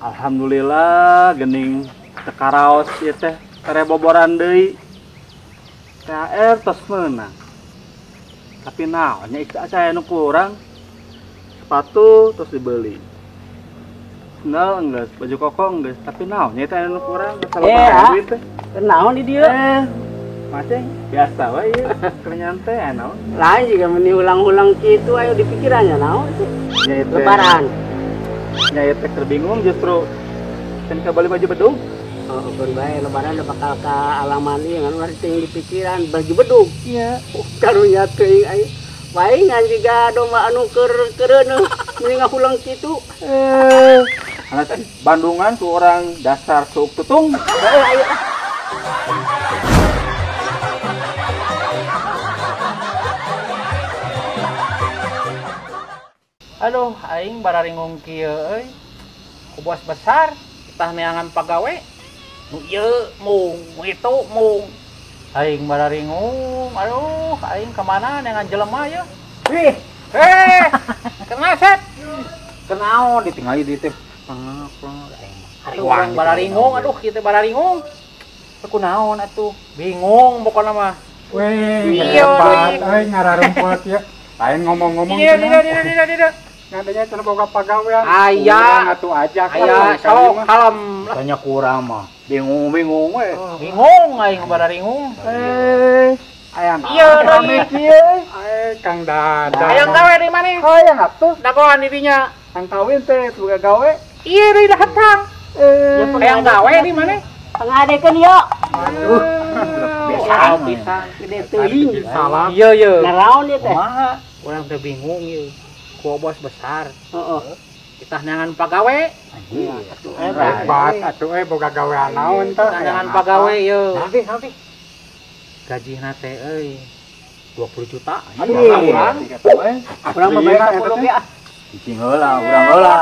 Alhamdulillah gening tekaraos ieu teh tereboboran deui. THR tos meunang. Tapi naon nya ieu saya nu kurang. Sepatu terus dibeli. Sendal enggak, baju koko enggak, tapi naon nya teh nu kurang kalau duit teh. Naon di dieu? Maceng biasa wae ieu. Kerenyan teh naon? Lain juga meni ulang-ulang kitu ayo di pikirannya naon sih? Nya teh Lebaran. Nya teh terbingung justru can ka beli baju bedug. Oh, pun bae lebaran udah bakal ka alaman ieu ngan urang teh di pikiran baju bedug. Iya. Karunya teuing aya. Bae ngan jiga domba anu keur-keureun meni ngahulang kitu. Anak Bandungan tuh orang dasar suuk tutung. Ayo. Aduh, aing bararingung kieu euy. Ku bos besar, tah neangan pagawe. Nu ieu mung, nu itu mung. Aing bararingung, aduh, aing kemana neangan jelema ya? Wih, Kena set. Kenaon ditinggali di teh. Aduh, orang bararingung, aduh, kieu teh bararingung. Aku naon atuh? Bingung pokona mah. Wih, Iya, hebat, ngararumput ya. Lain ngomong-ngomong Iya, tenang. tidak. Ngadanya cenah boga pagawean. Aya. Urang atuh ajak. Aya, sok kalem lah. Tanya kurang mah. Bingung we. Bingung aing bararingung. Aya Iya, rame deui. kieu. Kang Dada. Hayang gawe di mana? Hayang atuh. Dagoan dirinya. Kang kawin teh boga gawe. Iya, deui datang. Hayang gawe di mana? pangadekeun yo. Biasa pisan. Gede teuing. Salah. Iya. Naraon ieu teh? Kumaha? Urang teh bingung ieu. Ku bos besar. Heeh. Kita neangan pagawe. Hebat atuh boga gawean naon teh. Kita neangan pagawe ieu. Nanti. Gajina teh euy 20 juta. Urang mah bae 10 ge ah. Cicing heula, urang heula.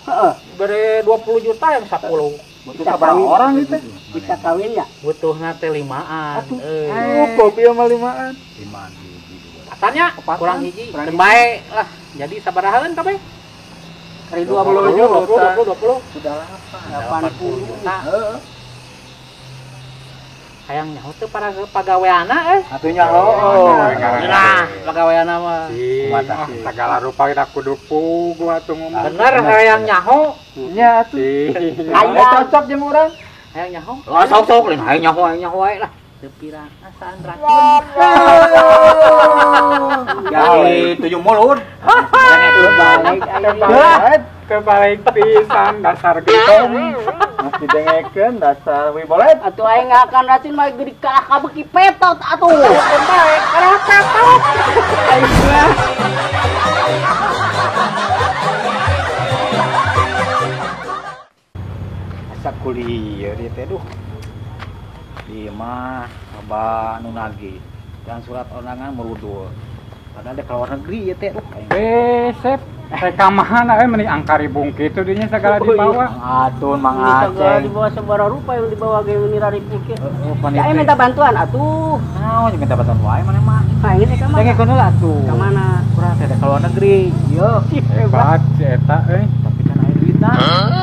Heeh. Bere 20 juta yang 10. Butuh sabaraha orang ieu teh? Bisa kawin ya? Butuhna teh 5an. Kopi mah 5an. 5an. Katanya kurang hiji. Teu bae lah. Jadi sabarahaeun kabeh? Kali 20 Sudah 80 juta. Heeh. Hayang nyaho teu para pagaweana Atunya heuh. Nah, pagaweana mah. Segala rupa kita kudu pugu atuh ngomong. Bener hayang nyaho. Nya atuh. Aya cocok jeung urang. Hayang nyaho. Lah sok-sok lain hayang nyaho wae lah. Teu pirang asaan racun. Jadi 7 mulut. Kebalik pisan dasar gitu. Masih dengekeun dasar wibolet. Atuh aing akan racun mah geudik ka beuki petot atuh. Bae, karena petot. Aing mah Asa kuliah dia teh duh. Di mah loba nu nagih. Dan surat undangan merudul. Padahal dek luar negeri ya teh duh. Besep. Teka mahana mending angkari bungkit itu dinya segala dibawa. Atun Mang segala Aceh. dibawa sabaraha rupa yang dibawa ge ini rari pikir. Oh, Ya aing minta bantuan atuh. naon jeung minta bantuan wae mana mah. Aing teh ka mana? Dengekeun heula atuh. Ka mana? Urang teh dek luar negeri. Ieu. Hebat si eta Tapi kan aya duitna.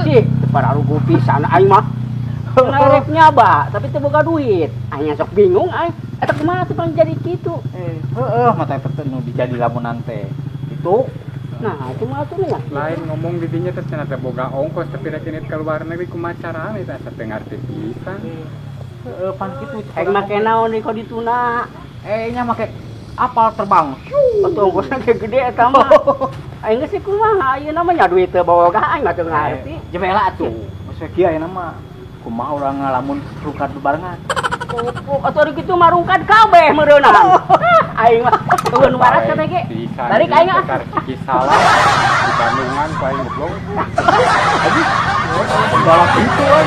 Sih, para rugo pisan aing mah. Ngarep nyaba, tapi teu boga duit. Aing sok bingung aing. Eta kumaha teh jadi kitu? Heeh, mata teh nu dijadi lamunan teh. Itu Nah, cuma atuh nya. lain ngomong di dinya teh cenah teh boga ongkos tapi rek ini ke luar negeri kumaha carana eta teh ngarti pisan. heeh pan kitu. Aing make naon di kodituna? Nya make apal terbang. Atuh ongkosna ge gede eta mah. Aing geus kumaha ayeuna mah nya duit teu bawa aing mah teu ngarti. Jebela atuh. Geus kieu ayeuna mah kumaha urang ngalamun rungkat bebarengan. Pupuk atuh ari kitu mah rungkad kabeh meureunan. Aing mah turun waras kana ge. Balik aing ah. Salah di Bandungan ku aing goblok. Balap itu euy.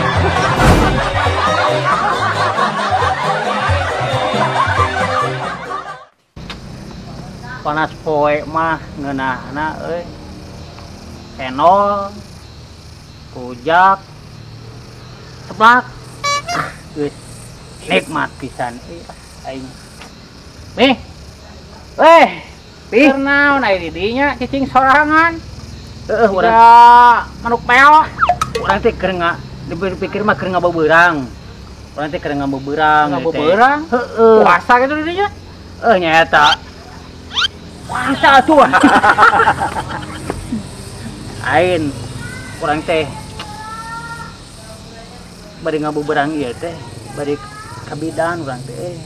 Panas poe mah ngeunahna euy. Enol, kujak, seblak. Geus nikmat pisan euy aing. Nih. Pi. Naon aya di dinya cicing sorangan. Heeh, Udah manuk peok. Orang teh keur dipikir mah keur ngabeberang. Orang teh keur ngabeberang. Ngabeberang? Heeh. Puasa gitu dinya. Nyata. Puasa tuh. Ain, orang teh bari ngabeberang ieu teh, bari kabidan urang teh.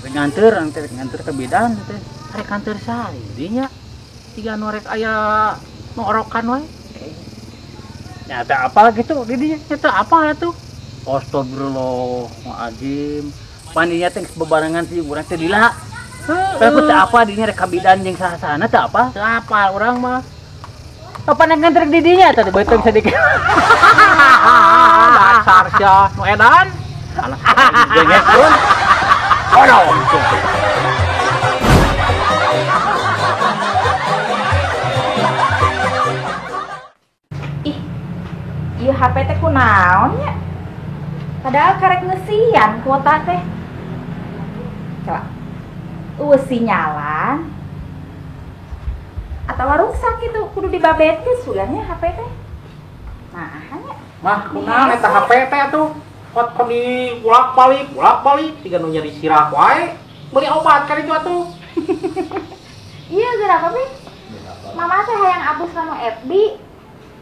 Nganter urang teh nganter kabidan teh. Arek kantor sari dinya. Tiga norek aya nu orokan wae. Nyata apa gitu di dinya? Nyata apa tuh? Astagfirullahaladzim. Paninya teh bebarengan sih urang teh dila. Tapi teh apa dinya rek kabidan jeung sahasana teh apa? Teu apa urang mah. Apa nek nganter di dinya tadi beuteung sedikit. Dasar sia nu edan. Anak gengesun. Ono. Ih, ieu HP teh kunaon nya? Padahal karek ngeusian kuota teh. Coba. Sinyalan. Atau rusak itu kudu dibabetkeun sugannya HP teh. Nah, hanya Mah kunaon eta HP teh atuh? Pot di bolak-balik tiga nu nyeri sirah wae. Beli obat kan itu atuh. iya kenapa Pi? Mama teh hayang abus kanu FB.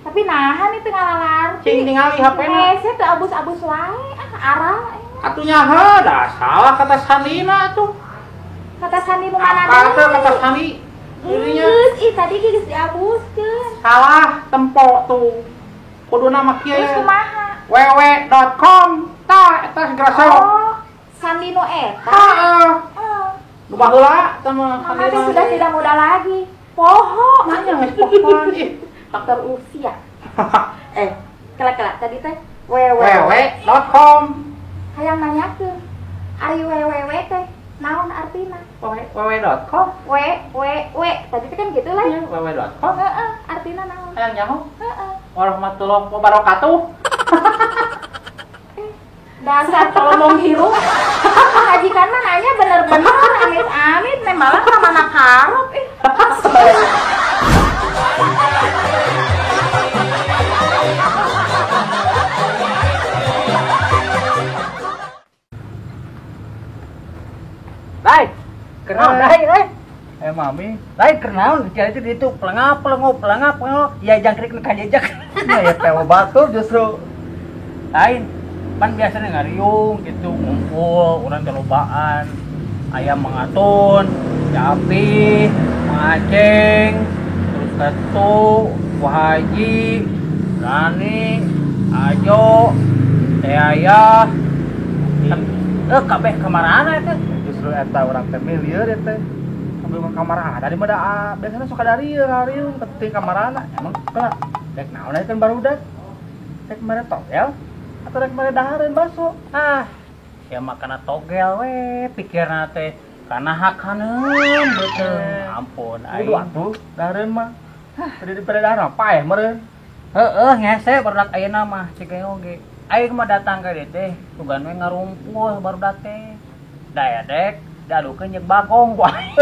Tapi nahan itu ngalalar. Cing ningali HP-na. Hese teu abus-abus wae, arah. Atuh nyaho dah salah kata Sandina atuh. Kata Sandi nu mana Apa deui? kata Sandi? Dirinya Ih, tadi geus diabuskeun. salah tempo tuh. Kuduna mah kieu. Terus kumaha? www.com tah eta segera sewa. Oh, Sandi nu eta. Heeh. Oh, Nu baheula teh mah Mama teh sudah tidak muda lagi. Poho. nanya geus pokon ih. Faktor usia. Kelak tadi teh www. www.com Hayang nanyakeun. Ari www teh naon artina? www.com Tadi teh kan gitu lah. www.com Heeh, artina naon? hayang nyaho Heeh. warahmatullahi wabarakatuh. Dasar kalau mau hirup. Majikan mah nanya bener-bener amit-amit memang ka mana karep ih. Dai. Kenal dai. Mami, Dai kenaon itu ditu pelengap. Ya jangkrik nu kajejak. ya teh batur justru. Lain. Pan biasanya ngariung gitu ngumpul orang telobaan ayam mengatun capi mengaceng terus ketu wahaji rani ajo teh ayah kabeh kamarana teh Justru eta orang teh milieu teh. Sambil ke kamar ada di mana biasanya suka dari ngariung ke kamarana. Emang kena dek naon kan barudak. Dek mere togel atau dek mere dahareun baso. ya makana togel we pikirna teh kana hakaneun betul ampun Kudu aing atuh dahareun mah. Tadi di dahar paeh meureun. ngese barudak ayeuna mah cikeung oge aing mah datang ka dieu teh tugan we ngarumpul barudak teh daya dek dalukeun jeung bagong wae